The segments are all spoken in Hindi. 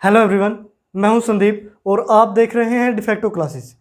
हेलो एवरीवन, मैं हूं संदीप और आप देख रहे हैं डिफेक्टो क्लासेस।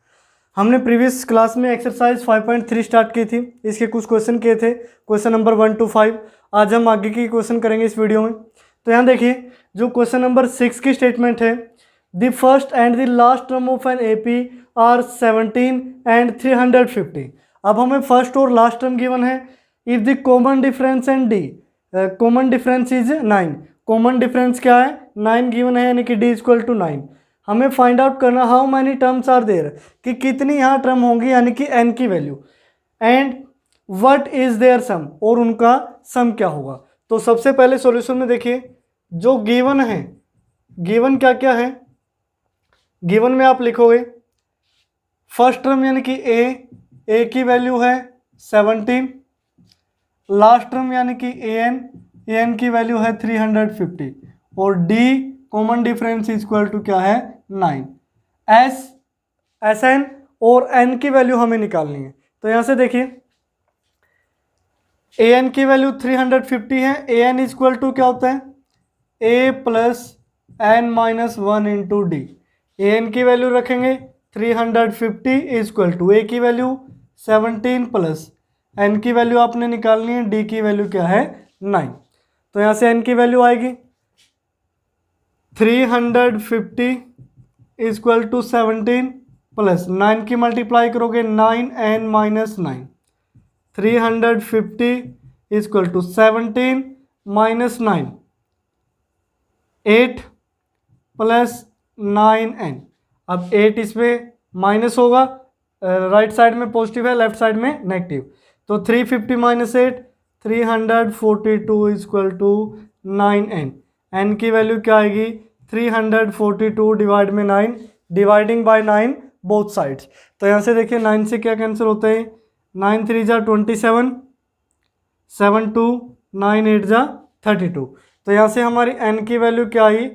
हमने प्रीवियस क्लास में एक्सरसाइज 5.3 स्टार्ट की थी। इसके कुछ क्वेश्चन किए थे, क्वेश्चन नंबर 1 to 5। आज हम आगे की क्वेश्चन करेंगे इस वीडियो में। तो यहाँ देखिए, जो क्वेश्चन नंबर 6 की स्टेटमेंट है, the first and the last term of N AP are 17 and 350। अब हमें फर्स्ट और लास्ट टर्म गिवन है। If the common difference and d, common difference is 9। Common difference क्या है? 9 गिवन है, यानी कि डी इक्वल टू 9। हमें फाइंड आउट करना how many terms are there, कि कितनी यहाँ टर्म होंगी, यानी कि एन की value, and what is their sum, और उनका सम क्या होगा। तो सबसे पहले सॉल्यूशन में देखिए, जो गिवन है, गिवन क्या क्या है, गिवन में आप लिखोगे फर्स्ट टर्म यानी कि ए की वैल्यू है 17, लास्ट टर्म यानी कि एन की वैल्यू है 350, और d common difference equal to क्या है 9। एस एन और एन की वैल्यू हमें निकालनी है। तो यहां से देखिए, ए एन की वैल्यू 350 है। ए एन इक्वल टू क्या होता है? A plus n minus 1 into d. A n की वैल्यू रखेंगे 350 इक्वल टू ए की वैल्यू 17 प्लस एन की वैल्यू आपने निकालनी है, डी की वैल्यू क्या है 9। तो यहाँ से एन की वैल्यू आएगी 350 इक्वल टू 17 प्लस 9 की मल्टीप्लाई करोगे 9 n minus 9। 350 equal to 17 minus 9, 8 plus 9n। अब 8 इसमें माइनस होगा, राइट साइड में पॉजिटिव है, लेफ्ट साइड में नेगेटिव। तो 350 minus 8, 342 equal to 9n। n की वैल्यू क्या आएगी? 342 डिवाइड में 9, डिवाइडिंग बाय 9 बोथ साइड्स। तो यहाँ से देखिए 9 से क्या कैंसिल होते हैं? 9 3 जा 27, 7 2, 9 8 जा 32। तो यहाँ से हमारी n की वैल्यू क्या आई?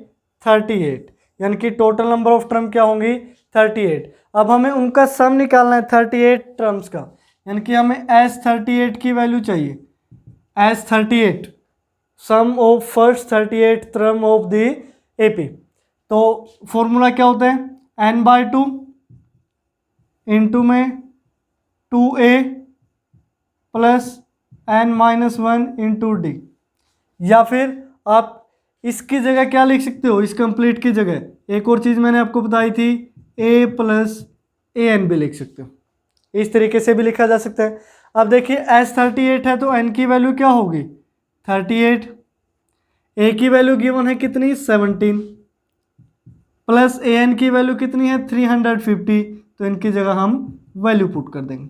38, यानी कि टोटल नंबर ऑफ टर्म क्या होंगी? 38। अब हमें उनका सम निकालना है 38 टर्म्स का, यानी कि हमें S38 की वैल्यू चाहिए। S38 sum of first 38 term of the AP. तो फॉर्मूला क्या होता है? n/2 इंटू में 2a plus n-1 into D. या फिर आप इसकी जगह क्या लिख सकते हो? इस कंप्लीट की जगह एक और चीज़ मैंने आपको बताई थी, a प्लस an भी लिख सकते हो। इस तरीके से भी लिखा जा सकता है। अब देखिए S38 है तो n की वैल्यू क्या होगी? 38। a की वैल्यू गिवन है कितनी? 17 प्लस an की वैल्यू कितनी है? 350। तो इनकी जगह हम वैल्यू पुट कर देंगे।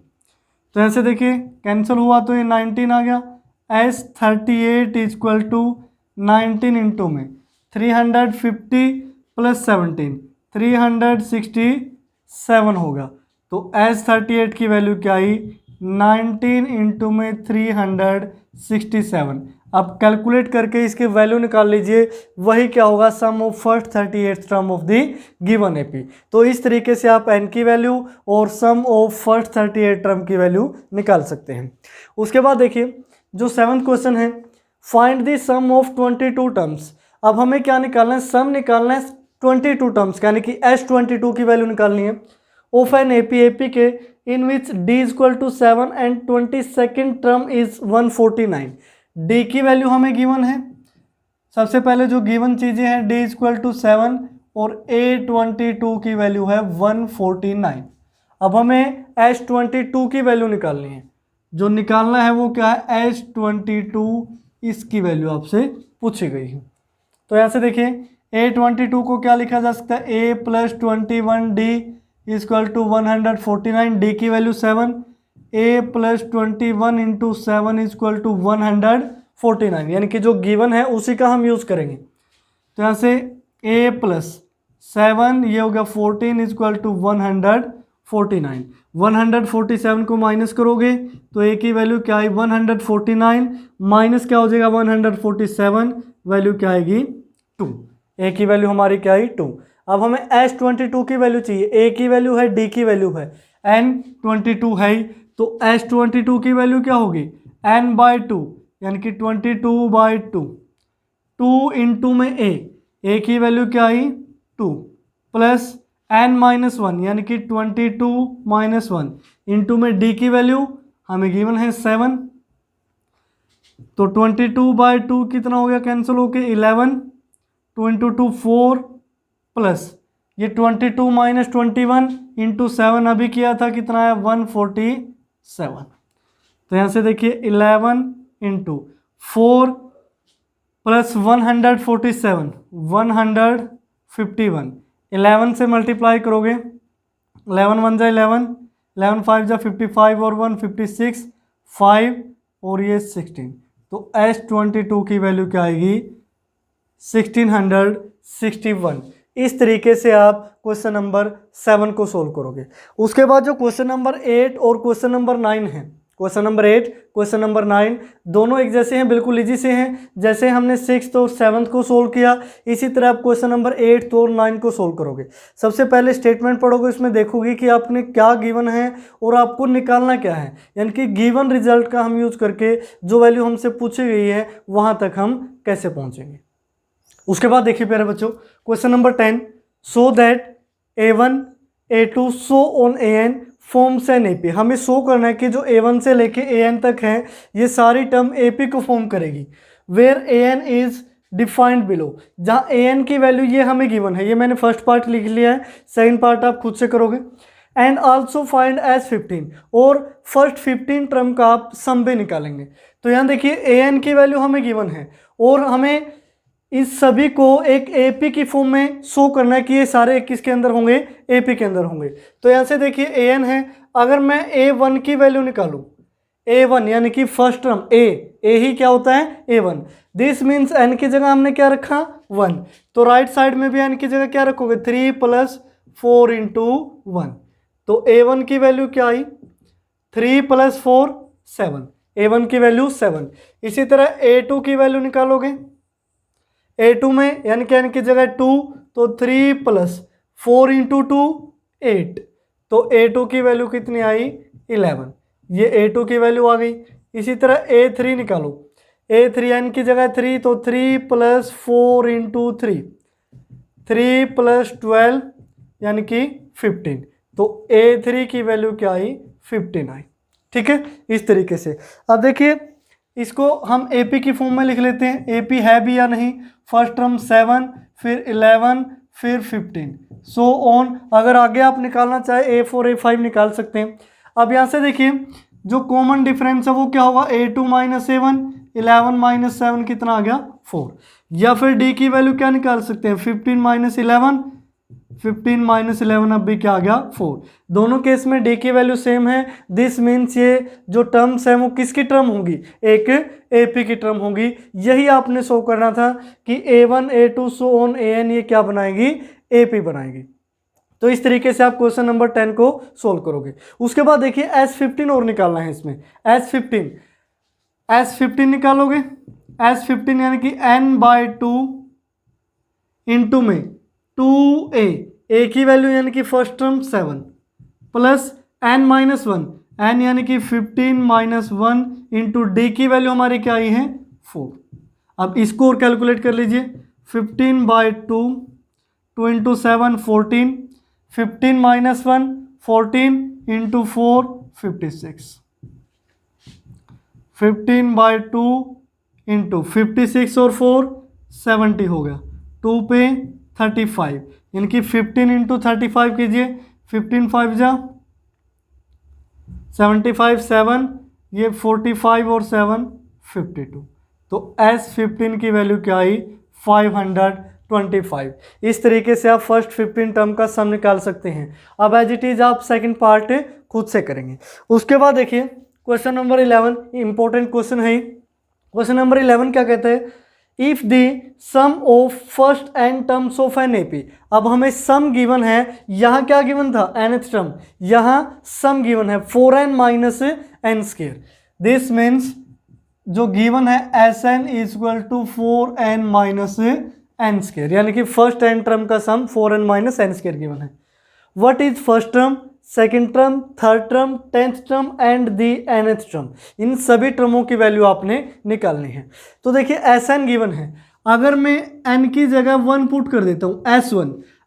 तो ऐसे देखिए कैंसिल हुआ तो ये 19 आ गया। S38 इक्वल टू 19 इंटू में 350 प्लस 17, 367 होगा। तो S38 की वैल्यू क्या आई? 19 इंटू में 367। अब कैलकुलेट करके इसकी वैल्यू निकाल लीजिए, वही क्या होगा? Sum of first 38 term of the given AP. तो इस तरीके से आप n की वैल्यू और सम ऑफ फर्स्ट 38 टर्म की वैल्यू निकाल सकते हैं। उसके बाद देखिए, जो 7th क्वेश्चन है, find the sum of 22 terms. अब हमें क्या निकालना है? सम निकालना है 22 टर्म्स, यानी कि S22 की वैल्यू निकालनी है ऑफ एन एपी के in which d equal to 7 and 22nd term is 149। D की वैल्यू हमें गिवन है। सबसे पहले जो गिवन चीज़ें हैं, डी इक्वल टू 7 और A22 की वैल्यू है 149। अब हमें S22 की वैल्यू निकालनी है। जो निकालना है वो क्या है? S22, इसकी वैल्यू आपसे पूछी गई है। तो यहाँ से देखिए A22 को क्या लिखा जा सकता है? A plus 21D equal to 149। D की value 7, a plus 21 into 7 equal to 149, यानी कि जो गिवन है उसी का हम यूज़ करेंगे। तो यहाँ से a प्लस 7 ये हो गया 14 इक्वल टू 149। 147 को माइनस करोगे तो a की वैल्यू क्या आई? 149 माइनस क्या हो जाएगा? 147, वैल्यू क्या आएगी? 2। a की वैल्यू हमारी क्या आई? 2। अब हमें S22 की वैल्यू चाहिए। a की वैल्यू है, d की वैल्यू है, n22 है ही, तो S22 की वैल्यू क्या होगी? n/2, यानी कि 22/2। 2 इंटू में a, ए की वैल्यू क्या आई 2 प्लस n-1 यानी कि 22 - 1 इंटू में डी की वैल्यू हमें गिवन है 7, तो 22/2 कितना हो गया कैंसिल होके 11, 2 × 2 4 प्लस ये 22 - 21 इंटू 7 अभी किया था कितना है 147। तो यहाँ से देखिए 11 × 4 प्लस 147 151, 11 से मल्टीप्लाई करोगे 11 1 जा 11, 11 5 जा 55 और 1 56, 5 और ये 16। तो S22 की वैल्यू क्या आएगी 1661। इस तरीके से आप क्वेश्चन नंबर 7 को सोल्व करोगे। उसके बाद जो क्वेश्चन नंबर 8 और क्वेश्चन नंबर 9 है, क्वेश्चन नंबर 8 क्वेश्चन नंबर 9 दोनों एक जैसे हैं, बिल्कुल इजी से हैं। जैसे हमने 6th और 7th को सोल्व किया इसी तरह आप क्वेश्चन नंबर 8 और 9 को सोल्व करोगे। सबसे पहले स्टेटमेंट पढ़ोगे, इसमें देखोगे कि आपने क्या गिवन है और आपको निकालना क्या है, यानी कि गिवन रिजल्ट का हम यूज करके जो वैल्यू हमसे पूछी गई है वहां तक हम कैसे पहुंचेंगे। उसके बाद देखिए प्यारे बच्चों question number 10, so that A1 A2 so on AN forms an AP। हमें शो करना है कि जो A1 से लेके AN तक है ये सारी टर्म AP को फॉर्म करेगी। Where AN is defined below, जहाँ AN की वैल्यू ये हमें गिवन है, ये मैंने फर्स्ट पार्ट लिख लिया है, सेकंड पार्ट आप खुद से करोगे। एंड आल्सो फाइंड S15, और फर्स्ट 15 टर्म का आप सम भी निकालेंगे। तो यहाँ देखिए AN की वैल्यू हमें गिवन है और हमें इस सभी को एक AP की फॉर्म में शो करना है कि ये सारे किसके अंदर होंगे AP के अंदर होंगे। तो यहाँ से देखिए AN है, अगर मैं A1 की वैल्यू निकालूं, A1 यानी कि फर्स्ट टर्म A ही क्या होता है A1, दिस मीन्स N की जगह हमने क्या रखा 1, तो राइट साइड में भी N की जगह क्या रखोगे 3 + 4 × 1। तो A1 की वैल्यू क्या आई 3 + 4 7, A1 की वैल्यू 7। इसी तरह A2 की वैल्यू निकालोगे, A2 में यानी कि N की जगह 2, तो 3 + 4 × 2 8, तो A2 की वैल्यू कितनी आई 11, ये A2 की वैल्यू आ गई। इसी तरह A3 निकालो, A3 N की जगह 3, तो 3 + 4 × 3, 3 + 12 यानी कि 15, तो A3 की वैल्यू क्या आई 15 आई। ठीक है, इस तरीके से। अब देखिए इसको हम AP की फॉर्म में लिख लेते हैं, AP है भी या नहीं। फर्स्ट टर्म 7, फिर 11, फिर 15, सो ऑन। अगर आगे आप निकालना चाहे A4 A5 निकाल सकते हैं। अब यहाँ से देखिए जो कॉमन डिफरेंस है वो क्या होगा A2 - A1, 11 - 7 कितना आ गया 4, या फिर D की वैल्यू क्या निकाल सकते हैं 15 - 11, 15 - 11 अब भी क्या आ गया 4। दोनों केस में D की वैल्यू सेम है, दिस मीन्स ये जो टर्म्स है वो किसकी टर्म होगी एक AP की टर्म होगी। यही आपने शो करना था कि A1 A2 so on AN ये क्या बनाएगी AP बनाएगी। तो इस तरीके से आप क्वेश्चन नंबर 10 को सोल्व करोगे। उसके बाद देखिए S15 और निकालना है इसमें, S15 निकालोगे, S15 यानी कि N/2 इंटू में 2A, A की वैल्यू यानी कि first term 7 plus N-1, N यानी कि 15 - 1 इंटू D की वैल्यू हमारी क्या आई है 4। अब इसको और कैलकुलेट कर लीजिए, 15/2, 2 × 7 14, 15 - 1 14 इंटू 4 56, 15/2 इंटू 56 और 4 70 हो गया, 2 पे 35, इनकी 15 × 35 कीजिए, 15 5 जा 75, 7 ये 45 और 7 52, तो S15 की वैल्यू क्या आई 525। इस तरीके से आप फर्स्ट 15 टर्म का सम निकाल सकते हैं। अब एज इट इज आप सेकंड पार्ट खुद से करेंगे। उसके बाद देखिए क्वेश्चन नंबर 11 इंपॉर्टेंट क्वेश्चन है। क्वेश्चन नंबर 11 क्या कहते हैं, if the sum of first n terms of an AP। अब हमें सम गिवन है, यहाँ क्या गिवन था nth टर्म, यहाँ सम गिवन है 4n - n²। दिस मीन्स जो गिवन है Sn = 4n - n², यानी कि फर्स्ट n टर्म का सम 4n - n² गिवन है। What is first term, second term, third term, 10th term and the nth term, इन सभी टर्मों की वैल्यू आपने निकालनी है। तो देखिए Sn गिवन है, अगर मैं n की जगह 1 पुट कर देता हूँ,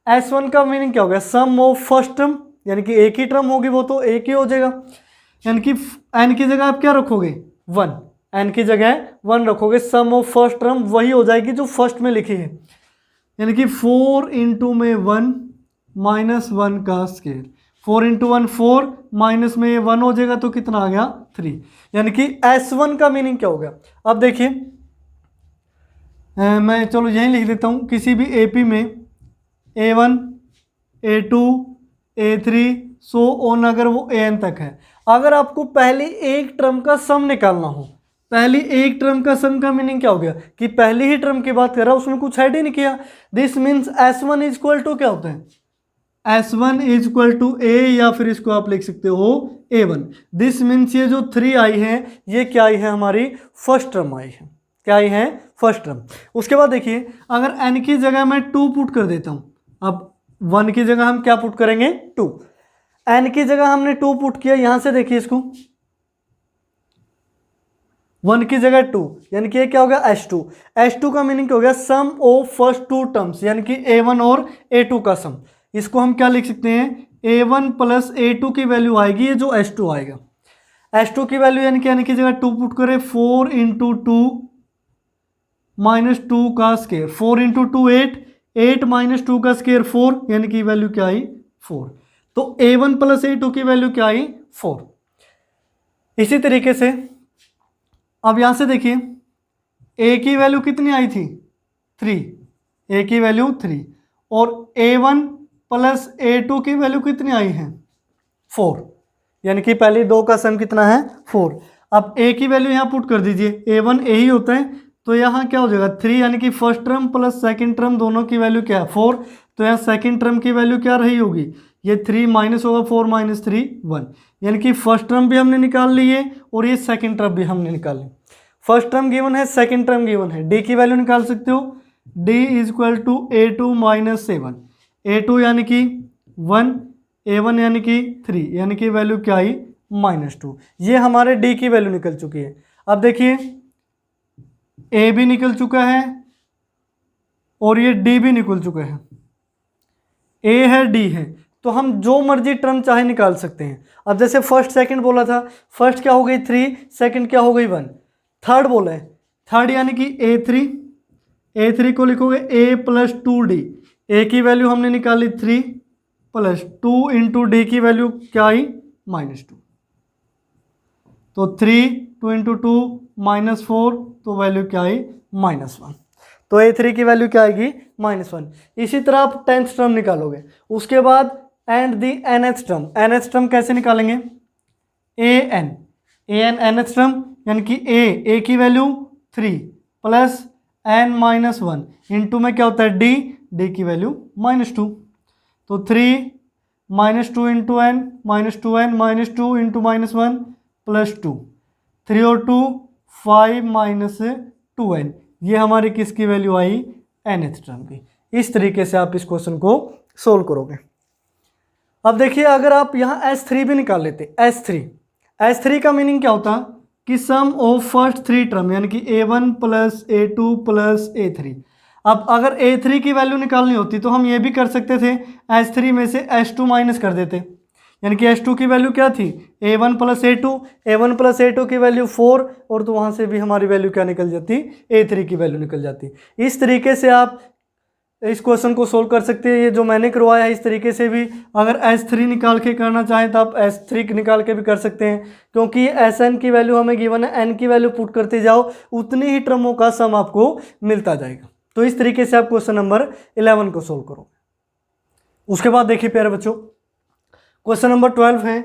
S1 का मीनिंग क्या हो गया, सम ऑफ फर्स्ट टर्म, यानी कि एक ही टर्म होगी वो तो एक ही हो जाएगा, यानी कि n की जगह आप क्या रखोगे 1, n की जगह 1 रखोगे, सम ऑफ फर्स्ट टर्म वही हो जाएगी जो फर्स्ट में लिखी है, यानी कि 4 इंटू में 1 माइनस 1 का स्केयर, 4 इंटू 1 4, माइनस में ये 1 हो जाएगा तो कितना आ गया 3, यानी कि S1 का मीनिंग क्या हो गया। अब देखिए मैं चलो यहीं लिख देता हूँ, किसी भी AP में A1 A2 A3 so on, अगर वो AN तक है, अगर आपको पहली एक टर्म का सम निकालना हो, पहली एक टर्म का सम का मीनिंग क्या हो गया कि पहली ही टर्म की बात कर रहा, उसमें कुछ ऐड ही नहीं किया। This means S1 is equal to क्या होता है, S1 is equal to A, या फिर इसको आप लिख सकते हो A1। दिस मीन्स ये जो 3 आई है ये क्या आई है, हमारी फर्स्ट टर्म आई है, क्या आई है फर्स्ट टर्म। उसके बाद देखिए अगर n की जगह मैं 2 पुट कर देता हूँ, अब 1 की जगह हम क्या पुट करेंगे 2, n की जगह हमने 2 पुट किया, यहां से देखिए इसको 1 की जगह 2, यानी कि ये क्या हो गया S2 का मीनिंग क्या हो गया, सम ऑफ फर्स्ट 2 टर्म्स, यानी कि A1 और A2 का सम। इसको हम क्या लिख सकते हैं, A1 प्लस A2 की वैल्यू आएगी, ये जो S2 आएगा, S2 की वैल्यू यानी कि n की जगह 2 पुट करें, 4 इंटू 2 माइनस 2 का स्केयर, 4 इंटू 2 8 माइनस 2 का स्केयर 4, यानी कि वैल्यू क्या आई 4, तो A1 प्लस A2 की वैल्यू क्या आई 4। इसी तरीके से अब यहां से देखिए A की वैल्यू कितनी आई थी 3, A की वैल्यू 3, और A1 प्लस A2 की वैल्यू कितनी आई है 4, यानी कि पहले दो का सम कितना है 4। अब A की वैल्यू यहाँ पुट कर दीजिए, A1 A ही होता है, तो यहाँ क्या हो जाएगा 3, यानी कि first term plus second term दोनों की वैल्यू क्या है 4, तो यहाँ सेकंड टर्म की वैल्यू क्या रही होगी, ये 3 माइनस होगा 4 माइनस 3 1, यानी कि फर्स्ट टर्म भी हमने निकाल ली है और ये सेकंड टर्म भी हमने निकाल ली। फर्स्ट टर्म गिवन है, सेकंड टर्म गिवन है, D की वैल्यू निकाल सकते हो, D is equal to A2 minus 7, A2 यानी कि 1, A1 यानी कि 3, यानी कि वैल्यू क्या आई -2। ये हमारे D की वैल्यू निकल चुकी है। अब देखिए A भी निकल चुका है और ये D भी निकल चुका है, A है D है, तो हम जो मर्जी टर्म चाहे निकाल सकते हैं। अब जैसे फर्स्ट सेकंड बोला था, फर्स्ट क्या हो गई 3, सेकंड क्या हो गई 1, थर्ड बोला है, थर्ड यानी कि A3 को लिखोगे A प्लस 2D, A की वैल्यू हमने निकाली 3 प्लस 2 इंटू D की वैल्यू क्या आई -2, तो 3 2 इंटू 2 -4, तो वैल्यू क्या आई -1, तो A3 की वैल्यू क्या आएगी -1। इसी तरह आप 10th टर्म निकालोगे, उसके बाद एंड दी nth टर्म कैसे निकालेंगे, an nth टर्म यानी कि A की value 3 plus n minus 1 into में क्या होता है D की वैल्यू -2, तो 3 -2 into n -2n -2 into -1 plus 2, 3 और 2 5 माइनस 2n, ये हमारी किसकी वैल्यू आई nth टर्म की। इस तरीके से आप इस क्वेश्चन को सोल्व करोगे। अब देखिए अगर आप यहाँ S3 भी निकाल लेते, S3 का मीनिंग क्या होता कि सम ऑफ फर्स्ट 3 टर्म, यानी कि A1 plus A2 plus A3। अब अगर A3 की वैल्यू निकालनी होती तो हम ये भी कर सकते थे, S3 में से S2 माइनस कर देते, यानी कि S2 की वैल्यू क्या थी A1 प्लस A2 की वैल्यू 4, और तो वहाँ से भी हमारी वैल्यू क्या निकल जाती A3 की वैल्यू निकल जाती। इस तरीके से आप इस क्वेश्चन को सोल्व कर सकते हैं। ये जो मैंने करवाया है इस तरीके से भी, अगर S3 निकाल के करना चाहें तो आप S3 निकाल के भी कर सकते हैं, क्योंकि Sn की वैल्यू हमें गिवन है, n की वैल्यू पुट करते जाओ उतनी ही टर्मों का सम आपको मिलता जाएगा। तो इस तरीके से आप क्वेश्चन नंबर 11 को सोल्व करो। उसके बाद देखिए प्यारे बच्चों, क्वेश्चन नंबर 12 है,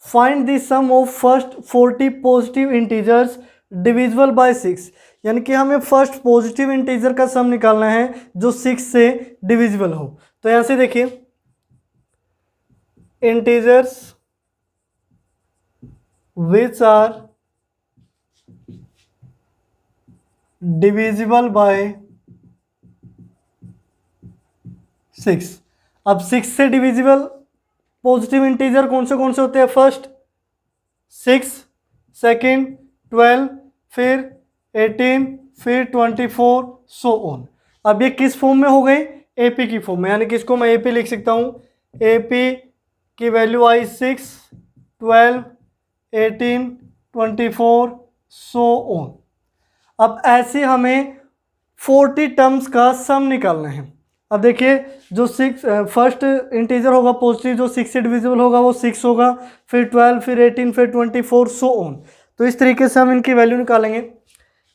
find the sum of first 40 positive integers divisible by 6, यानी कि हमें फर्स्ट पॉजिटिव इंटीजर का सम निकालना है जो 6 से डिविजिबल हो। तो यहां से देखिए integers which are divisible by 6। अब 6 से डिविजिबल पॉजिटिव इंटीजर कौन से होते हैं, फर्स्ट 6, सेकंड 12, फिर 18, फिर 24 सो ऑन। अब ये किस फॉर्म में हो गए? AP की फॉर्म में, यानी कि इसको मैं AP लिख सकता हूँ। AP की वैल्यू आई 6, 12, 18, 24 सो ऑन। अब ऐसे हमें 40 टर्म्स का सम निकालना है। अब देखिए, जो फर्स्ट इंटीजर होगा पॉजिटिव, जो 6 से डिविजिबल होगा वो 6 होगा, फिर 12, फिर 18, फिर 24 सो ऑन। तो इस तरीके से हम इनकी वैल्यू निकालेंगे।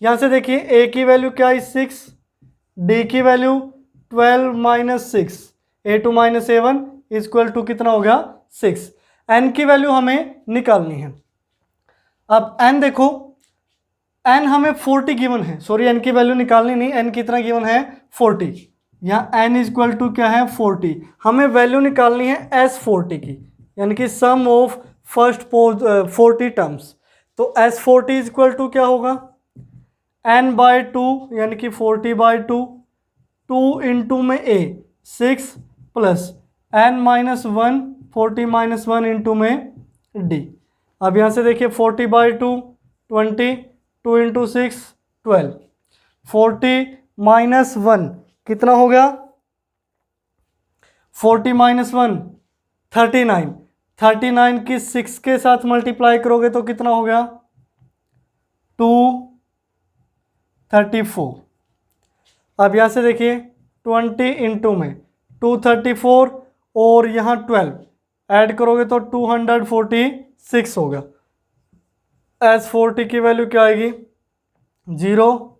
यहाँ से देखिए, A की वैल्यू क्या है? 6, D की value 12 minus 6, A2 minus A1 equal to कितना हो गया? 6। N की वैल्यू हमें निकालनी है। अब N देखो, N हमें 40 गिवन है, सॉरी N की वैल्यू निकालनी नहीं, N कितना गिवन है? 40। यहाँ N इक्वल टू क्या है? 40। हमें वैल्यू निकालनी है S40 की, यानी कि सम ऑफ फर्स्ट 40 टर्म्स। तो S40 इक्वल टू क्या होगा? N/2 यानी कि 40/2, 2 इंटू में A 6 प्लस N-1 40 - 1 इंटू में D। अब यहाँ से देखिए 40/2 20, 2 इंटू 6 12, 40 - 1 कितना हो गया? 40 - 1 39, 39 की 6 के साथ मल्टीप्लाई करोगे तो कितना हो गया? 234। अब यहाँ से देखिए 20 इंटू में 234 और यहाँ 12 ऐड करोगे तो 246 होगा। S40 की वैल्यू क्या आएगी? 0,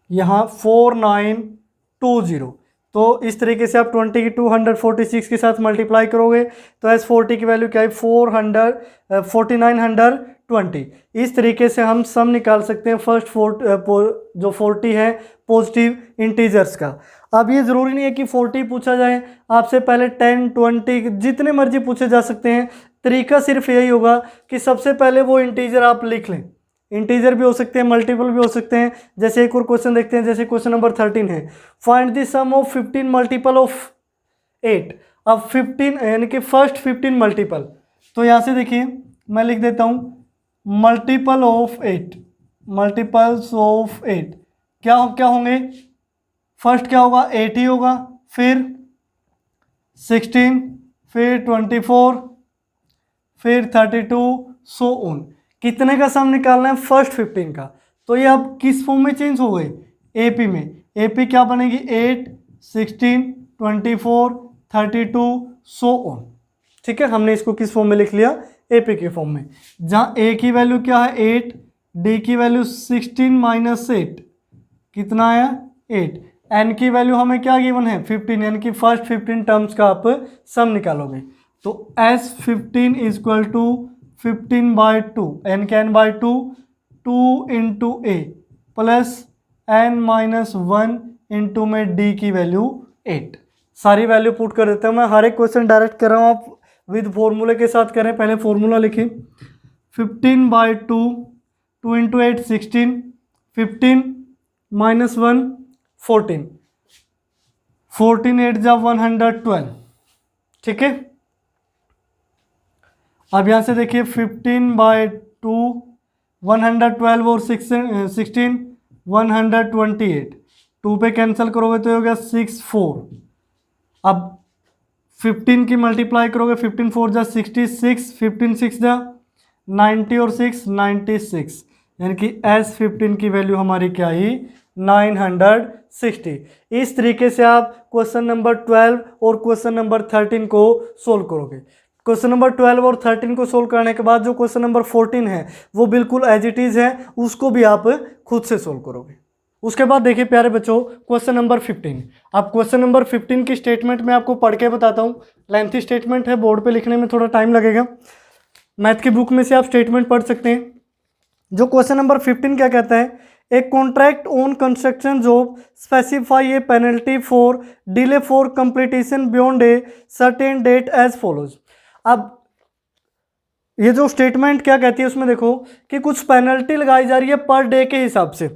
यहाँ 4920। तो इस तरीके से आप 20 की 246 के साथ मल्टीप्लाई करोगे तो S40 की वैल्यू क्या है? 4920। इस तरीके से हम सम निकाल सकते हैं फर्स्ट जो 40 है पॉजिटिव इंटीजर्स का। अब ये ज़रूरी नहीं है कि 40 पूछा जाए, आपसे पहले 10, 20 जितने मर्जी पूछे जा सकते हैं। तरीका सिर्फ यही होगा कि सबसे पहले वो इंटीजर आप लिख लें। इंटीजर भी हो सकते हैं, मल्टीपल भी हो सकते हैं। जैसे एक और क्वेश्चन देखते हैं, जैसे क्वेश्चन नंबर 13 है, find the sum of 15 multiple of 8। अब 15 यानी कि फर्स्ट 15 मल्टीपल, तो यहाँ से देखिए मैं लिख देता हूँ मल्टीपल ऑफ 8, मल्टीपल्स ऑफ 8 क्या होंगे? फर्स्ट क्या होगा? 8 ही होगा, फिर 16, फिर 24, फिर 32 सो ऑन। कितने का सम निकालना है? फर्स्ट 15 का। तो ये अब किस फॉर्म में चेंज हो गए? AP में। AP क्या बनेगी? 8, 16, 24, 32 सो ऑन। ठीक है, हमने इसको किस फॉर्म में लिख लिया? AP के फॉर्म में। जहाँ A की वैल्यू क्या है? 8, D की वैल्यू 16 - 8 कितना आया? 8। N की वैल्यू हमें क्या गिवन है? 15, यानी कि फर्स्ट 15 टर्म्स का आप सम निकालोगे। तो S15 इक्वल टू 15/2, N का N/2, 2 into A plus N-1 into में D की वैल्यू 8। सारी वैल्यू पुट कर देते हैं। मैं हर एक क्वेश्चन डायरेक्ट कर रहा हूँ, आप विद फॉर्मूले के साथ करें। पहले फॉर्मूला लिखें, 15/2, 2 इंटू 8 16, 15 - 1 14, 14 8 जा 112। ठीक है, अब यहाँ से देखिए 15/2 112 और 16 128, 2 पे कैंसिल करोगे तो हो गया 6 4। अब 15 की मल्टीप्लाई करोगे, 15 4 जा 66, 15 6 जा 90 और 6 96, यानी कि S15 की वैल्यू हमारी क्या आई? 960। इस तरीके से आप क्वेश्चन नंबर 12 और क्वेश्चन नंबर 13 को सोल्व करोगे। क्वेश्चन नंबर 12 और 13 को सोल्व करने के बाद जो क्वेश्चन नंबर 14 है वो बिल्कुल एज इट इज़ है, उसको भी आप खुद से सोल्व करोगे। उसके बाद देखिए प्यारे बच्चों, क्वेश्चन नंबर 15। अब क्वेश्चन नंबर 15 की स्टेटमेंट मैं आपको पढ़ के बताता हूँ। लेंथी स्टेटमेंट है, बोर्ड पे लिखने में थोड़ा टाइम लगेगा। मैथ की बुक में से आप स्टेटमेंट पढ़ सकते हैं। जो क्वेश्चन नंबर 15 क्या कहता है? A contract on construction job specify a penalty for delay for completion beyond a certain date as follows. अब ये जो स्टेटमेंट क्या कहती है उसमें देखो कि कुछ पेनल्टी लगाई जा रही है पर डे के हिसाब से।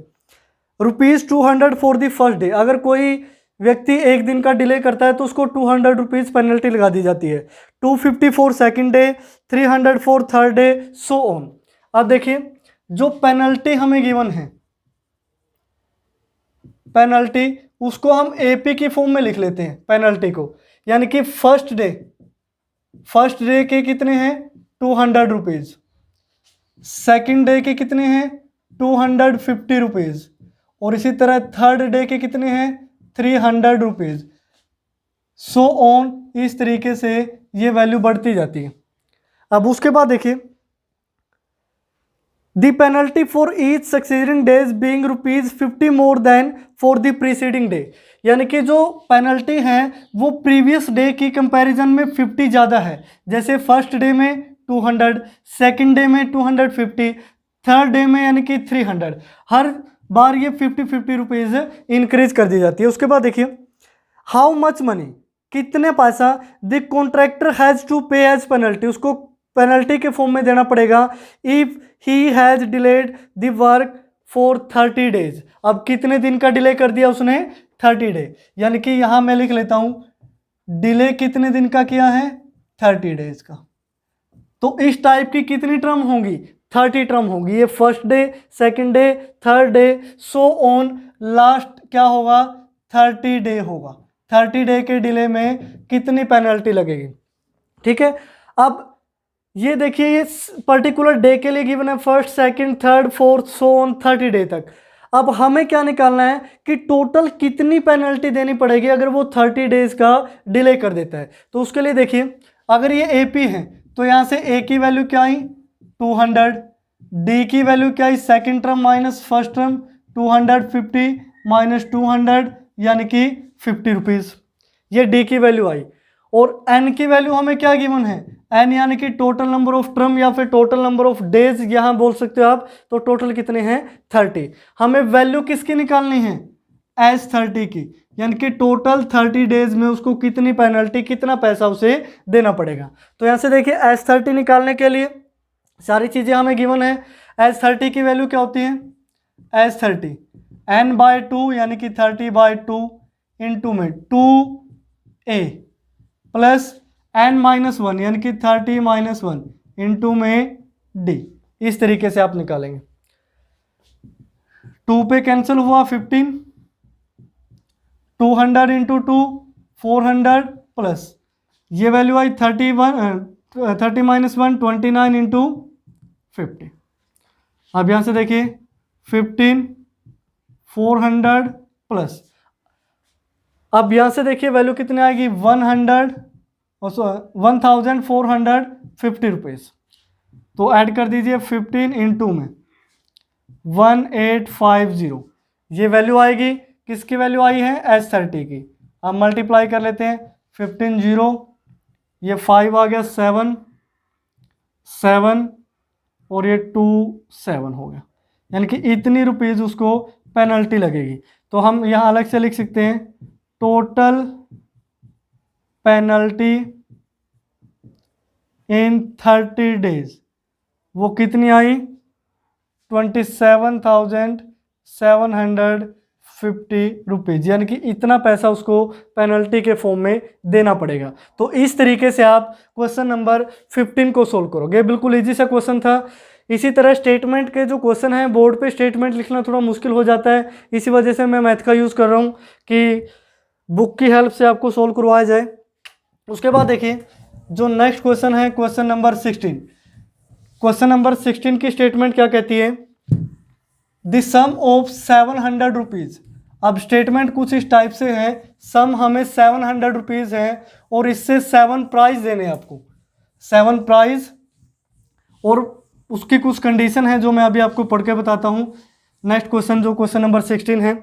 ₹200 फॉर द फर्स्ट डे, अगर कोई व्यक्ति एक दिन का डिले करता है तो उसको ₹200 पेनल्टी लगा दी जाती है। 250 for second day, 300 for third day, so on. अब देखिए जो पेनल्टी हमें गिवन है, पेनल्टी उसको हम एपी की फॉर्म में लिख लेते हैं पेनल्टी को, यानी कि फर्स्ट डे के कितने हैं 200 रुपीज़, सेकेंड डे के कितने हैं 250 रुपीज़, और इसी तरह थर्ड डे के कितने हैं 300 रुपीज़, सो ऑन, इस तरीके से ये वैल्यू बढ़ती जाती है। अब उसके बाद देखिए the penalty for each succeeding days being ₹50 more than for the preceding day, यानी कि जो पेनल्टी है वो प्रीवियस डे की कंपैरिजन में 50 ज़्यादा है। जैसे फर्स्ट डे में 200, सेकंड डे में 250, थर्ड डे में यानी कि 300, हर बार ये 50 रुपीज़ इंक्रीज कर दी जाती है। उसके बाद देखिए हाउ मच मनी, कितने पैसा द कॉन्ट्रैक्टर हैज़ टू पे एज पेनल्टी, उसको पेनल्टी के फॉर्म में देना पड़ेगा if he has delayed the work for 30 days. अब कितने दिन का डिले कर दिया उसने 30 डे, यानी कि यहाँ मैं लिख लेता हूँ डिले कितने दिन का किया है 30 डेज का। तो इस टाइप की कितनी टर्म होंगी 30 टर्म होगी। ये first day, second day, third day, so on, last क्या होगा 30 डे होगा। 30 डे के डिले में कितनी पेनल्टी लगेगी, ठीक है। अब ये देखिए ये पर्टिकुलर डे के लिए गिवन है first, second, third, fourth, so on 30 day तक। अब हमें क्या निकालना है कि टोटल कितनी पेनल्टी देनी पड़ेगी अगर वो 30 डेज का डिले कर देता है। तो उसके लिए देखिए अगर ये एपी है तो यहाँ से ए की वैल्यू क्या आई 200, डी की वैल्यू क्या आई second term minus first term 250 minus 200 यानी कि 50 रुपीज़, ये डी की वैल्यू आई। और एन की वैल्यू हमें क्या गिवन है एन, यानी कि टोटल नंबर ऑफ टर्म या फिर टोटल नंबर ऑफ डेज यहाँ बोल सकते हो आप। तो टोटल कितने हैं 30। हमें वैल्यू किसकी निकालनी है एज 30 की, यानी कि टोटल 30 डेज में उसको कितनी पेनल्टी, कितना पैसा उसे देना पड़ेगा। तो यहाँ से देखिए एज 30 निकालने के लिए सारी चीज़ें हमें गिवन है। एज 30 की वैल्यू क्या होती है एज 30 n/2 यानी कि 30/2 इंटू में 2a प्लस n-1 यानी कि 30-1 इंटू में d, इस तरीके से आप निकालेंगे। 2 पे कैंसिल हुआ 15, 200 इंटू 2 400 प्लस ये वैल्यू आई 30-1 29 इंटू 50। अब यहाँ से देखिए 15 400 प्लस, अब यहाँ से देखिए वैल्यू कितनी आएगी 1450 रुपीज़। तो ऐड कर दीजिए 15 इंटू में 1850, ये वैल्यू आएगी किसकी वैल्यू आई है एज 30 की। अब मल्टीप्लाई कर लेते हैं 15 0, ये 5 आ गया 7 7 और ये 2 7 हो गया, यानी कि इतनी रुपीज़ उसको पेनल्टी लगेगी। तो हम यहाँ अलग से लिख सकते हैं टोटल पेनल्टी इन 30 डेज, वो कितनी आई 27,750 रुपीज़, यानी कि इतना पैसा उसको पेनल्टी के फॉर्म में देना पड़ेगा। तो इस तरीके से आप क्वेश्चन नंबर 15 को सोल्व करोगे। बिल्कुल इजी सा क्वेश्चन था। इसी तरह स्टेटमेंट के जो क्वेश्चन हैं बोर्ड पे स्टेटमेंट लिखना थोड़ा मुश्किल हो जाता है, इसी वजह से मैं मैथ का यूज़ कर रहा हूँ कि बुक की हेल्प से आपको सोल्व करवाया जाए। उसके बाद देखिए जो नेक्स्ट क्वेश्चन है क्वेश्चन नंबर 16। क्वेश्चन नंबर 16 की स्टेटमेंट क्या कहती है द सम ऑफ 700 रुपीज़। अब स्टेटमेंट कुछ इस टाइप से है, सम हमें 700 रुपीज़ है और इससे 7 प्राइज देने हैं आपको, 7 प्राइज, और उसकी कुछ कंडीशन है जो मैं अभी आपको पढ़ के बताता हूँ। नेक्स्ट क्वेश्चन जो क्वेश्चन नंबर 16 है,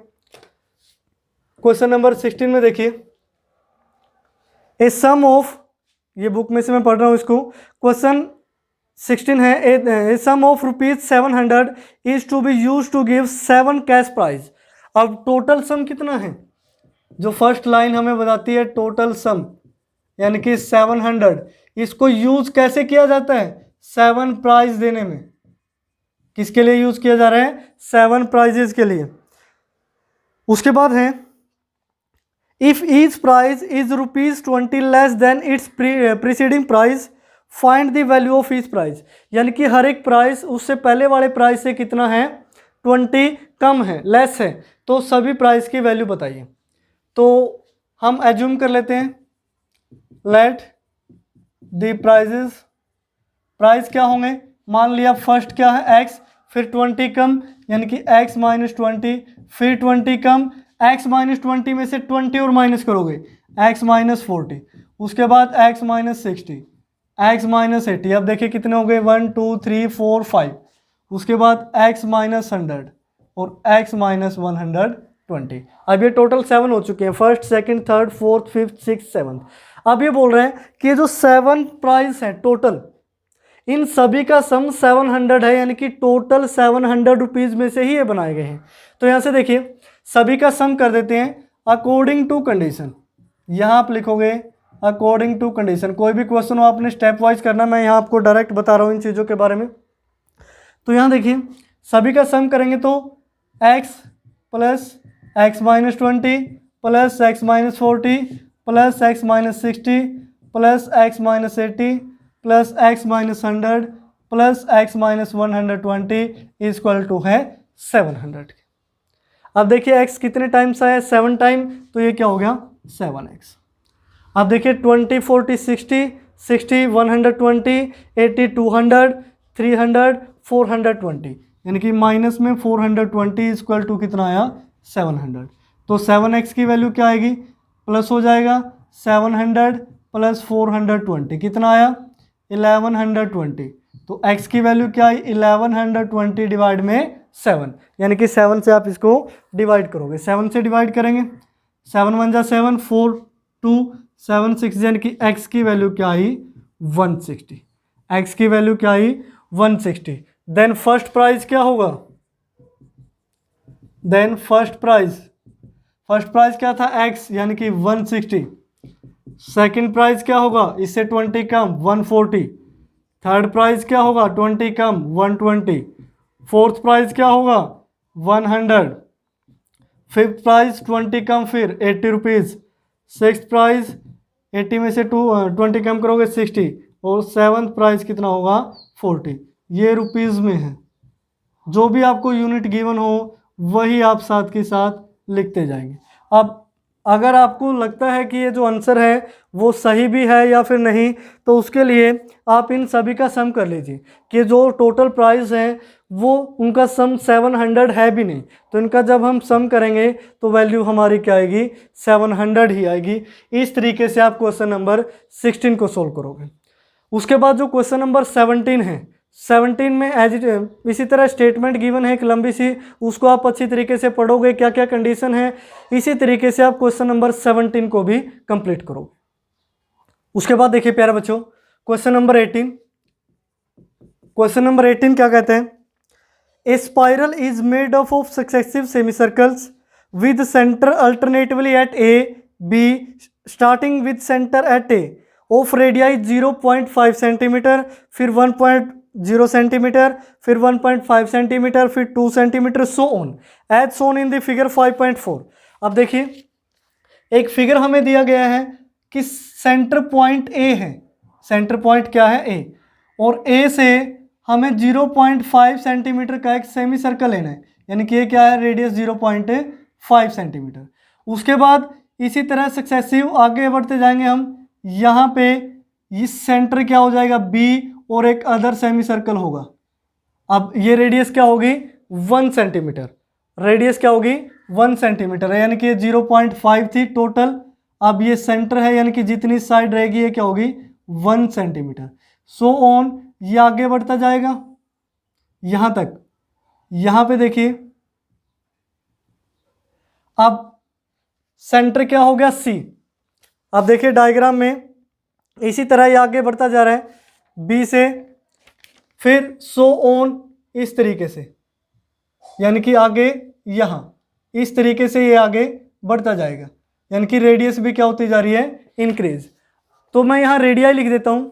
क्वेश्चन नंबर 16 में देखिए ए सम ऑफ, ये बुक में से मैं पढ़ रहा हूँ इसको, क्वेश्चन 16 है a sum of ₹700 is to be use to give 7 cash prize. अब टोटल सम कितना है, जो फर्स्ट लाइन हमें बताती है टोटल सम यानी कि 700, इसको यूज कैसे किया जाता है 7 प्राइज देने में। किसके लिए यूज किया जा रहा है 7 प्राइजेस के लिए। उसके बाद है if each prize is ₹20 less than its preceding price find the value of each price, यानी कि हर एक प्राइस उससे पहले वाले प्राइस से कितना है, 20 कम है, लेस है, तो सभी प्राइस की वैल्यू बताइए। तो हम एज्यूम कर लेते हैं, लेट द प्राइजेस, प्राइस क्या होंगे, मान लिया फर्स्ट क्या है x, फिर 20 कम यानी कि x माइनस 20, फिर 20 कम, x माइनस 20 में से 20 और माइनस करोगे x माइनस 40, उसके बाद x माइनस 60, x माइनस 80, अब देखिए कितने हो गए 1 2 3 4 5, उसके बाद x माइनस 100 और x माइनस 120। अब ये टोटल 7 हो चुके हैं, first second third fourth fifth six seventh. अब ये बोल रहे हैं कि जो 7 प्राइस हैं टोटल, इन सभी का सम 700 है, यानी कि टोटल 700 रुपीज़ में से ही ये बनाए गए हैं। तो यहाँ से देखिए सभी का सम कर देते हैं अकॉर्डिंग टू कंडीशन, यहाँ आप लिखोगे अकॉर्डिंग टू कंडीशन। कोई भी क्वेश्चन हो आपने स्टेप वाइज करना, मैं यहाँ आपको डायरेक्ट बता रहा हूँ इन चीज़ों के बारे में। तो यहाँ देखिए सभी का सम करेंगे तो x plus x minus 20 plus x minus 40 plus x minus 60 plus x minus 80 plus x minus 100 plus x minus 120 equal to है 700। अब देखिए x कितने टाइम्स आया, 7 टाइम, तो ये क्या हो गया 7x। अब देखिए 20 40 60 60 120 80 200 300 420, यानी कि माइनस में 420 इक्वल टू कितना आया 700। तो 7x की वैल्यू क्या आएगी, प्लस हो जाएगा 700 प्लस 420 कितना आया 1120। तो x की वैल्यू क्या आई 1120 डिवाइड में 7, यानी कि 7 से आप इसको डिवाइड करोगे, 7 से डिवाइड करेंगे, 7 1 जा 7 4 2 7 6, यानी कि x की वैल्यू क्या आई 160, x की वैल्यू क्या आई 160। देन फर्स्ट प्राइस क्या होगा, देन फर्स्ट प्राइस क्या था x यानी कि 160। सेकंड प्राइस क्या होगा, इससे 20 कम 140। थर्ड प्राइस क्या होगा 20 कम 120। फोर्थ प्राइस क्या होगा 100। फिफ्थ प्राइस 20 कम फिर 80 रुपीज़। सिक्स्थ प्राइस 80 में से 20 कम करोगे 60, और सेवन्थ प्राइस कितना होगा 40। ये रुपीज़ में है, जो भी आपको यूनिट गिवन हो वही आप साथ के साथ लिखते जाएंगे। अब अगर आपको लगता है कि ये जो आंसर है वो सही भी है या फिर नहीं, तो उसके लिए आप इन सभी का सम कर लीजिए कि जो टोटल प्राइस है वो उनका सम 700 है भी नहीं, तो इनका जब हम सम करेंगे तो वैल्यू हमारी क्या आएगी 700 ही आएगी। इस तरीके से आप क्वेश्चन नंबर 16 को सोल्व करोगे। उसके बाद जो क्वेश्चन नंबर 17 है, 17 में एज इसी तरह स्टेटमेंट गिवन है एक लंबी सी, उसको आप अच्छी तरीके से पढ़ोगे क्या क्या कंडीशन है, इसी तरीके से आप क्वेश्चन नंबर 17 को भी कंप्लीट करोगे। उसके बाद देखिए प्यारे बच्चों क्वेश्चन नंबर 18, क्वेश्चन नंबर 18 क्या कहते हैं, a spiral is made of successive semi circles with centre alternatively at a b starting with centre at a of radii 0.5 centimetre, फिर 1.0 सेंटीमीटर, फिर 1.5 सेंटीमीटर, फिर 2 centimetre, so on as shown in the figure 5.4। अब देखिए एक फिगर हमें दिया गया है कि सेंटर पॉइंट ए है, सेंटर पॉइंट क्या है ए, और ए से हमें 0.5 सेंटीमीटर का एक सेमी सर्कल लेना है, यानी कि ये क्या है रेडियस 0.5 सेंटीमीटर। उसके बाद इसी तरह सक्सेसिव आगे बढ़ते जाएंगे हम, यहाँ पे इस सेंटर क्या हो जाएगा बी और एक अदर सेमी सर्कल होगा। अब ये रेडियस क्या होगी 1 सेंटीमीटर, रेडियस क्या होगी 1 सेंटीमीटर है, यानी कि 0.5 थी टोटल, अब ये सेंटर है यानी कि जितनी साइड रहेगी ये क्या होगी 1 सेंटीमीटर। सो ऑन ये आगे बढ़ता जाएगा यहां तक, यहां पे देखिए अब सेंटर क्या हो गया सी। अब देखिए डायग्राम में इसी तरह ये आगे बढ़ता जा रहा है बी से, फिर सो ऑन इस तरीके से, यानी कि आगे यहां इस तरीके से ये आगे बढ़ता जाएगा, यानी कि रेडियस भी क्या होती जा रही है इंक्रीज। तो मैं यहां रेडियाई लिख देता हूं,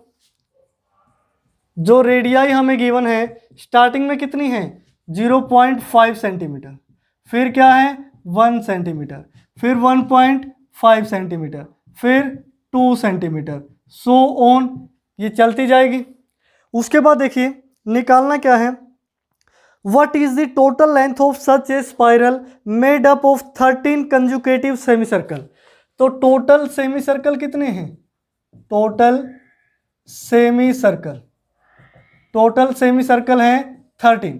जो रेडियाई हमें गिवन है स्टार्टिंग में कितनी है 0.5 सेंटीमीटर, फिर क्या है 1 सेंटीमीटर, फिर 1.5 सेंटीमीटर, फिर 2 सेंटीमीटर, सो ऑन ये चलती जाएगी। उसके बाद देखिए निकालना क्या है, what is the total length of such A spiral made up of 13 conjugative semi circle. तो टोटल सेमी सर्कल कितने हैं, टोटल सेमी सर्कल है 13,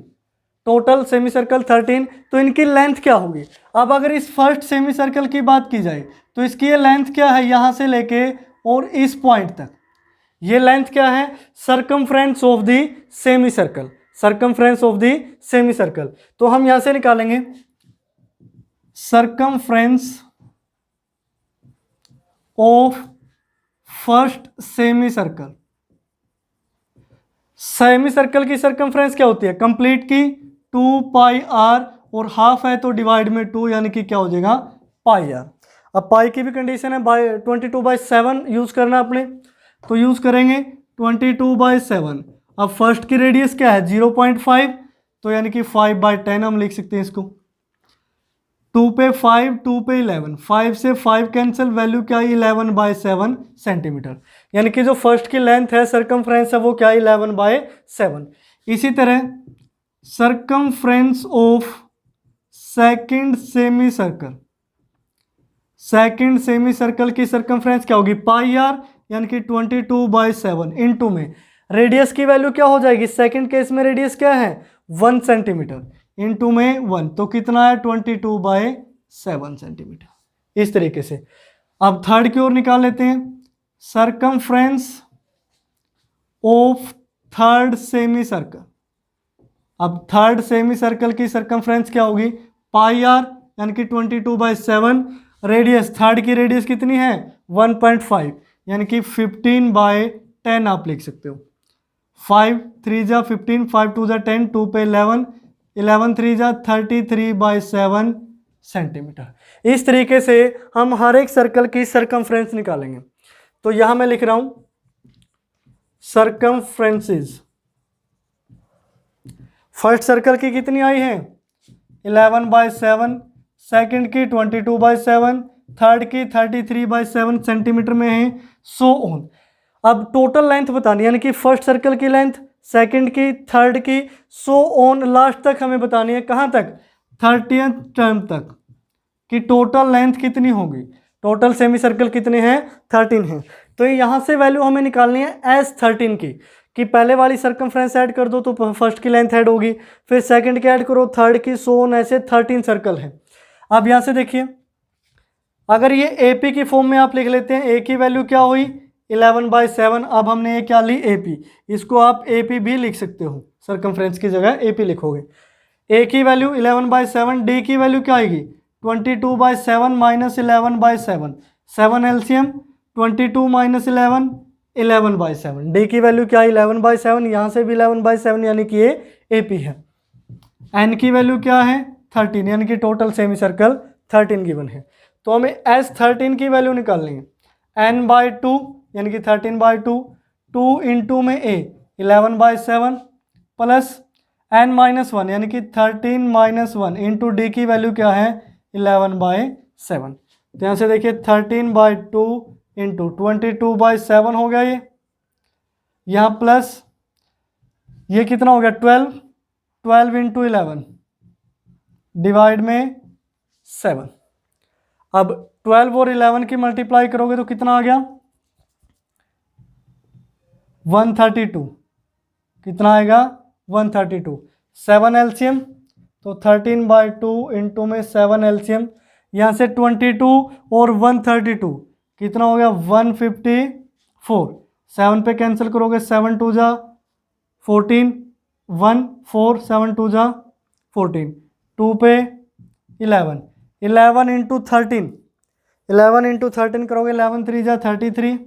टोटल सेमी सर्कल 13, तो इनकी लेंथ क्या होगी। अब अगर इस फर्स्ट सेमी सर्कल की बात की जाए तो इसकी ये लेंथ क्या है, यहां से लेके और इस पॉइंट तक, ये लेंथ क्या है, circumference of the semi circle, circumference of the semi circle. तो हम यहां से निकालेंगे circumference of first semi circle. Semi circle की सरकमफ्रेंस क्या होती है, कंप्लीट की 2 पाई आर, और हाफ है तो डिवाइड में 2, यानी कि क्या हो जाएगा पाई आर। अब पाई की भी कंडीशन है, 22/7 यूज करना अपने, तो यूज करेंगे 22/7। अब फर्स्ट की रेडियस क्या है 0.5, तो यानी कि 5/10 हम लिख सकते हैं इसको। 2 पे 5, 2 पे 11, 5 से 5 कैंसिल, वैल्यू क्या है 11/7 सेंटीमीटर, यानी कि जो फर्स्ट की लेंथ है सरकमफ्रेंस है वो क्या है 11/7। इसी तरह circumference of second semi circle, second semi circle की सरकमफ्रेंस क्या होगी पाई आर, यानी कि 22/7 इनटू में रेडियस की वैल्यू क्या हो जाएगी, सेकंड केस में रेडियस क्या है 1 सेंटीमीटर, इनटू में 1, तो कितना है 22/7 सेंटीमीटर। इस तरीके से अब थर्ड की ओर निकाल लेते हैं, circumference of third semi circle. अब थर्ड सेमी सर्कल की सरकमफ्रेंस क्या होगी पाई आर, यानी कि 22/7, रेडियस थर्ड की रेडियस कितनी है 1.5, यानी कि 15/10 आप लिख सकते हो। 5 3 जा 15, 5 2 जा 10, 2 पे 11, 11 3 जा 33/7 सेंटीमीटर। इस तरीके से हम हर एक सर्कल की सरकमफ्रेंस निकालेंगे। तो यहां मैं लिख रहा हूं सरकमफ्रेंसेस। फर्स्ट सर्कल की कितनी आई है 11/7, सेकंड की 22/7, थर्ड की 33/7 सेंटीमीटर में है, सो ऑन। अब टोटल लेंथ बतानी, यानी कि फर्स्ट सर्कल की लेंथ, सेकंड की, थर्ड की, सो ऑन लास्ट तक हमें बतानी है, कहां तक 30th टर्म तक, कि टोटल लेंथ कितनी होगी। टोटल सेमी सर्कल कितने हैं 13 हैं। तो यहां से वैल्यू हमें निकालनी है S13 की, कि पहले वाली सरकमफ्रेंस ऐड कर दो तो फर्स्ट की लेंथ ऐड होगी, फिर सेकंड की ऐड करो, थर्ड की, सो ऑन, ऐसे 13 सर्कल है। अब यहां से देखिए अगर ये AP की फॉर्म में आप लिख लेते हैं, A की वैल्यू क्या हुई 11/7, अब हमने ये क्या ली AP, इसको आप AP भी लिख सकते हो, सरकमफ्रेंस की जगह AP लिखोगे। A की वैल्यू 11/7, D की वैल्यू क्या आएगी 22/7 माइनस 11/7, 7 LCM 22 माइनस 11, 11/7, D की वैल्यू क्या है 11/7, यहाँ से भी 11/7, यानी कि ये AP है। N की वैल्यू क्या है 13, यानी कि टोटल सेमी सर्कल 13 गिवन है। तो हमें S13 की वैल्यू निकालनी है, N/2 यानी कि 13/2, 2 इंटू में A 11/7 प्लस N-1 यानी कि 13-1 इंटू D की वैल्यू क्या है 11/7। तो यहाँ से देखिए 13/2 इंटू 22/7 हो गया ये, यहाँ प्लस ये कितना हो गया 12 इंटू 11 डिवाइड में 7। अब 12 और 11 की मल्टीप्लाई करोगे तो कितना आ गया 132, कितना आएगा 132, 7 LCM तो 13/2 इंटू में 7 LCM, यहाँ से 22 और 132 कितना हो गया 154, 7 पे कैंसिल करोगे 7 2 जा 14, 1 4 7 2 जा 14, 2 पे 11, 11 इंटू 13, 11 इंटू 13 करोगे 11 3 जा 33,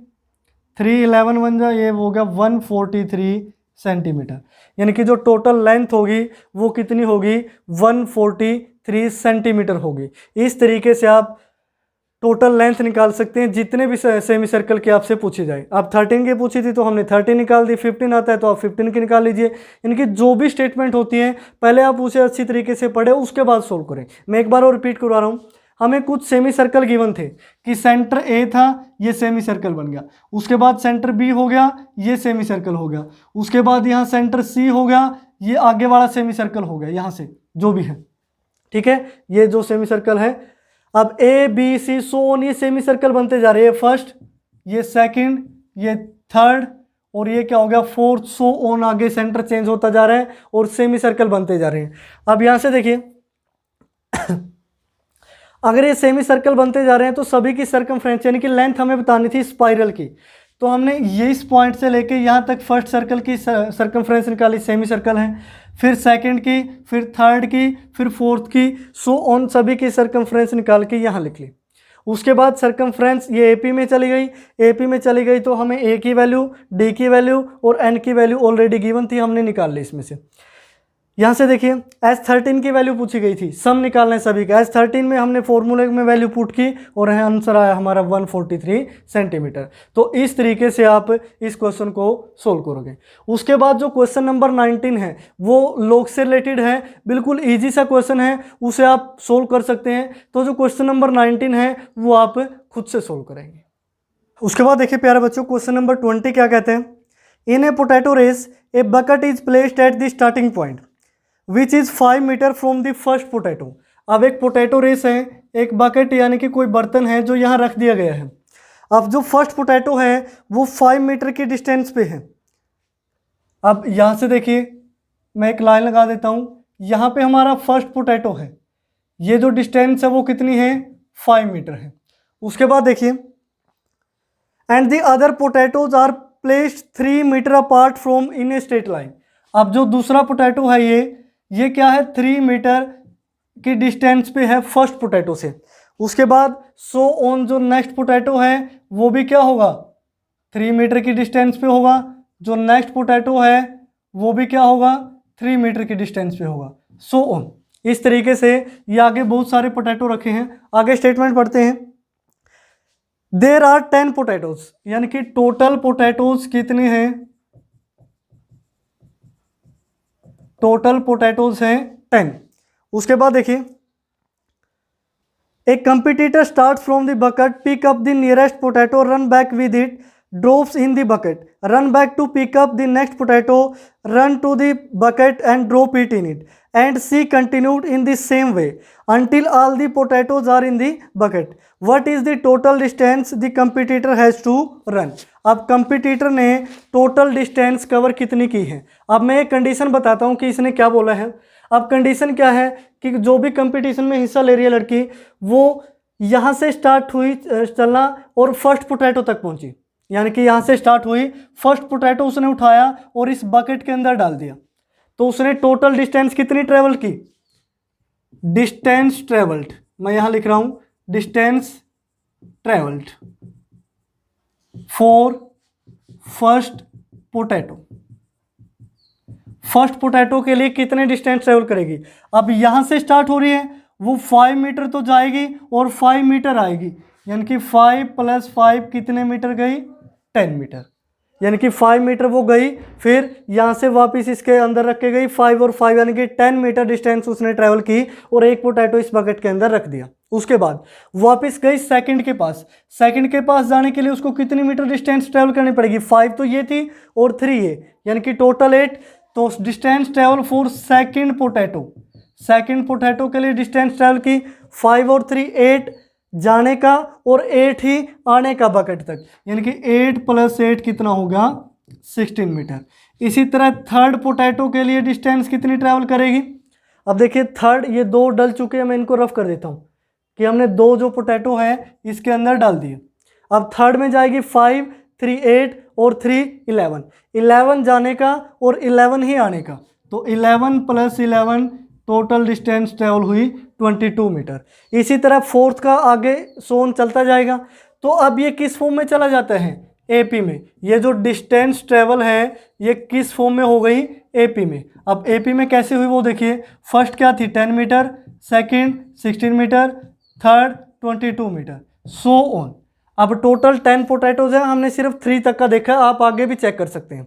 3 11 1 जा ये हो गया 143 सेंटीमीटर, यानी कि जो टोटल लेंथ होगी वो कितनी होगी 143 सेंटीमीटर होगी। इस तरीके से आप टोटल लेंथ निकाल सकते हैं जितने भी सेमी सर्कल की आपसे पूछी जाए। आप 13 की पूछी थी तो हमने 13 निकाल दी, 15 आता है तो आप 15 की निकाल लीजिए। इनकी जो भी स्टेटमेंट होती है पहले आप उसे अच्छी तरीके से पढ़े उसके बाद सोल्व करें। मैं एक बार और रिपीट करवा रहा हूँ, हमें कुछ सेमी सर्कल गिवन थे कि सेंटर ए था, ये सेमी सर्कल बन गया, उसके बाद सेंटर बी हो गया, ये सेमी सर्कल हो गया, उसके बाद यहाँ सेंटर सी हो गया, ये आगे वाला सेमी सर्कल हो गया, यहाँ से जो भी है, ठीक है, ये जो सेमी सर्कल है। अब a b c so on ये सेमी सर्कल बनते जा रहे हैं, फर्स्ट, ये सेकंड, ये थर्ड, और ये क्या हो गया फोर्थ, सो ऑन, आगे सेंटर चेंज होता जा रहा है और सेमी सर्कल बनते जा रहे हैं। अब यहां से देखिए अगर ये सेमी सर्कल बनते जा रहे हैं तो सभी की सर्कमफ्रेंस यानी कि लेंथ हमें बतानी थी स्पाइरल की, तो हमने ये इस पॉइंट से लेके यहाँ तक फर्स्ट सर्कल की सर्कमफ्रेंस निकाली, सेमी सर्कल है, फिर सेकंड की, फिर थर्ड की, फिर फोर्थ की, सो ऑन सभी की सर्कमफ्रेंस निकाल के यहाँ लिख ली। उसके बाद सर्कमफ्रेंस ये एपी में चली गई, एपी में चली गई तो हमें ए की वैल्यू, डी की वैल्यू और एन की वैल्यू ऑलरेडी गिवन थी, हमने निकाल ली इसमें से। यहाँ से देखिए S13 की वैल्यू पूछी गई थी, सम निकालना है सभी का। S13 में हमने फॉर्मूले में वैल्यू पुट की और आंसर आया हमारा 143 सेंटीमीटर। तो इस तरीके से आप इस क्वेश्चन को सोल्व करोगे। उसके बाद जो क्वेश्चन नंबर 19 है वो लॉग से रिलेटेड है, बिल्कुल ईजी सा क्वेश्चन है, उसे आप सोल्व कर सकते हैं। तो जो क्वेश्चन नंबर 19 है वो आप खुद से सोल्व करेंगे। उसके बाद देखिए प्यारे बच्चों क्वेश्चन नंबर 20 क्या कहते हैं, in a potato race a bucket is placed at the starting point which is 5 metre from the first potato. अब एक पोटैटो रेस है, एक बकेट यानी कि कोई बर्तन है जो यहाँ रख दिया गया है। अब जो फर्स्ट पोटैटो है वो 5 मीटर की डिस्टेंस पे है। अब यहाँ से देखिए मैं एक लाइन लगा देता हूँ, यहाँ पे हमारा फर्स्ट पोटैटो है, ये जो डिस्टेंस है वो कितनी है 5 मीटर है। उसके बाद देखिए and the other potatoes are placed 3 metre apart from in a straight line. अब जो दूसरा पोटैटो है ये क्या है 3 मीटर की डिस्टेंस पे है फर्स्ट पोटैटो से। उसके बाद सो ऑन जो नेक्स्ट पोटैटो है वो भी क्या होगा 3 मीटर की डिस्टेंस पे होगा, जो नेक्स्ट पोटैटो है वो भी क्या होगा 3 मीटर की डिस्टेंस पे होगा, सो ऑन। इस तरीके से ये आगे बहुत सारे पोटैटो रखे हैं। आगे स्टेटमेंट पढ़ते हैं, देयर आर 10 पोटैटोज, यानी कि टोटल पोटैटोज कितने हैं, टोटल पोटैटोज हैं 10। उसके बाद देखिए एक competitor start from the bucket, pick up the nearest potato, run back with it, drops in the bucket, run back to pick up the next potato, run to the bucket and drop it in it, and C continued in the same way until all the potatoes are in the bucket. What is the total distance the competitor has to run? अब कंपटीटर ने टोटल डिस्टेंस कवर कितनी की है। अब मैं एक कंडीशन बताता हूँ कि इसने क्या बोला है। अब कंडीशन क्या है कि जो भी कंपटीशन में हिस्सा ले रही है लड़की वो यहाँ से स्टार्ट हुई चलना और फर्स्ट पोटैटो तक पहुँची, यानी कि यहाँ से स्टार्ट हुई, फर्स्ट पोटैटो उसने उठाया और इस बकेट के अंदर डाल दिया, तो उसने टोटल डिस्टेंस कितनी ट्रेवल की, डिस्टेंस ट्रेवल्ड, मैं यहां लिख रहा हूं distance travelled for first potato. First potato के लिए कितने डिस्टेंस ट्रेवल करेगी। अब यहां से स्टार्ट हो रही है वो 5 मीटर तो जाएगी और 5 मीटर आएगी, यानी कि 5 + 5 कितने मीटर गई 10 मीटर, यानी कि 5 मीटर वो गई, फिर यहाँ से वापस इसके अंदर रख के गई 5 और 5 यानी कि 10 मीटर डिस्टेंस उसने ट्रैवल की और एक पोटैटो इस बकेट के अंदर रख दिया। उसके बाद वापस गई सेकंड के पास, सेकंड के पास जाने के लिए उसको कितनी मीटर डिस्टेंस ट्रैवल करनी पड़ेगी, 5 तो ये थी और 3 ये, यानी कि टोटल 8। तो distance travel for second potato, second potato के लिए डिस्टेंस ट्रैवल की 5 और 3 8 जाने का और 8 ही आने का बकेट तक, यानी कि 8 + 8 कितना होगा 16 मीटर। इसी तरह थर्ड पोटैटो के लिए डिस्टेंस कितनी ट्रैवल करेगी। अब देखिए थर्ड ये 2 डल चुके हैं, मैं इनको रफ कर देता हूँ कि हमने 2 जो पोटैटो है इसके अंदर डाल दिए। अब थर्ड में जाएगी 5 3 8 और 3 11, 11 जाने का और 11 ही आने का, तो 11 + 11 टोटल डिस्टेंस ट्रेवल हुई 22 मीटर। इसी तरह फोर्थ का आगे सोन चलता जाएगा। तो अब ये किस फॉर्म में चला जाता है एपी में, ये जो डिस्टेंस ट्रेवल है ये किस फॉर्म में हो गई एपी में। अब एपी में कैसे हुई वो देखिए, फर्स्ट क्या थी 10 metre, second 16 metre, third 22 metre, so on. अब टोटल 10 पोटैटोज है, हमने सिर्फ 3 तक का देखा, आप आगे भी चेक कर सकते हैं।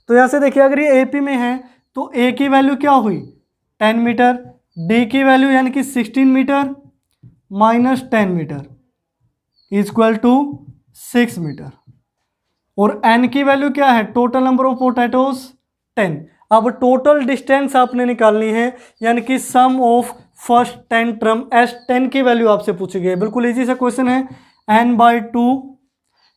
तो यहाँ से देखिए अगर ये एपी में है तो ए की वैल्यू क्या हुई 10 मीटर, डी की वैल्यू यानी कि 16 metre, minus 10 metre equal to 6 metre. और n की वैल्यू क्या है, टोटल नंबर ऑफ पोटैटोज 10। अब टोटल डिस्टेंस आपने निकालनी है, यानी कि सम ऑफ फर्स्ट 10 टर्म S10 की वैल्यू आपसे पूछी गई है। बिल्कुल इजी सा क्वेश्चन है। n/2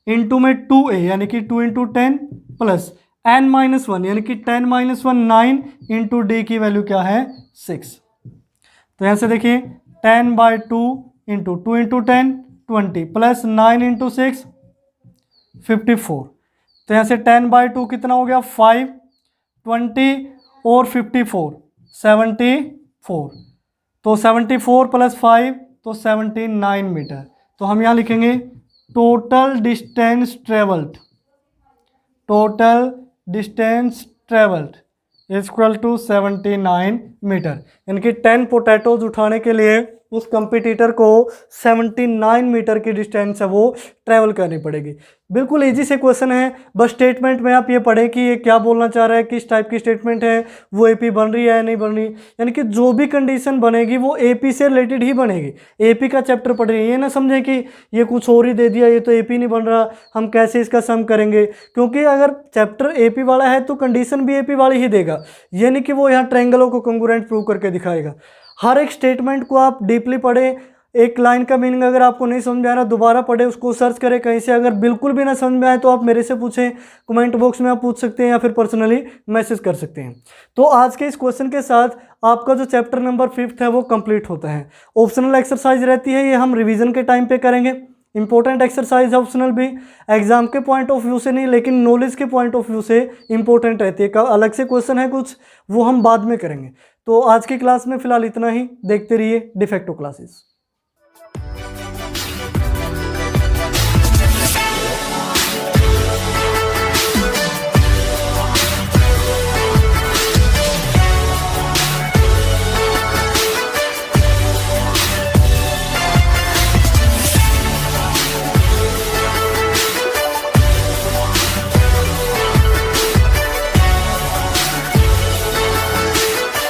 इंटू में 2a यानी कि 2 इंटू 10 प्लस n-1 यानी कि 10-1 9 इंटू डी की वैल्यू क्या है 6। तो यहाँ से देखिए 10/2 इंटू 2 इंटू 10 20 प्लस 9 इंटू 6 54। तो यहाँ से 10/2 कितना हो गया 5, 20 और 54 74। तो 74 प्लस 5 तो 79 मीटर। तो हम यहाँ लिखेंगे total distance travelled, total distance travelled equal to 79 metre. यानी कि 10 पोटैटोज उठाने के लिए उस कंपटीटर को 79 मीटर की डिस्टेंस है वो ट्रैवल करनी पड़ेगी। बिल्कुल इजी से क्वेश्चन है, बस स्टेटमेंट में आप ये पढ़ें कि ये क्या बोलना चाह रहा है, किस टाइप की स्टेटमेंट है, वो एपी बन रही है या नहीं बन रही। यानी कि जो भी कंडीशन बनेगी वो एपी से रिलेटेड ही बनेगी। एपी का चैप्टर पढ़ रही है, ये ना समझें कि ये कुछ और ही दे दिया, ये तो एपी नहीं बन रहा, हम कैसे इसका सम करेंगे। क्योंकि अगर चैप्टर एपी वाला है तो कंडीशन भी एपी वाली ही देगा, ये नहीं कि वो यहाँ ट्रायंगलों को कॉन्ग्रुएंट प्रूव करके दिखाएगा। हर एक स्टेटमेंट को आप डीपली पढ़ें। एक लाइन का मीनिंग अगर आपको नहीं समझ में आ रहा दोबारा पढ़े, उसको सर्च करें कहीं से। अगर बिल्कुल भी ना समझ में आए तो आप मेरे से पूछें, कमेंट बॉक्स में आप पूछ सकते हैं या फिर पर्सनली मैसेज कर सकते हैं। तो आज के इस क्वेश्चन के साथ आपका जो चैप्टर नंबर 5 है वो कंप्लीट होता है। ऑप्शनल एक्सरसाइज रहती है, ये हम रिविजन के टाइम पे करेंगे। इंपॉर्टेंट एक्सरसाइज है ऑप्शनल भी, एग्जाम के पॉइंट ऑफ व्यू से नहीं लेकिन नॉलेज के पॉइंट ऑफ व्यू से इंपॉर्टेंट रहती है। अलग से क्वेश्चन है कुछ, वो हम बाद में करेंगे। तो आज की क्लास में फिलहाल इतना ही। देखते रहिए डिफेक्टो क्लासेस।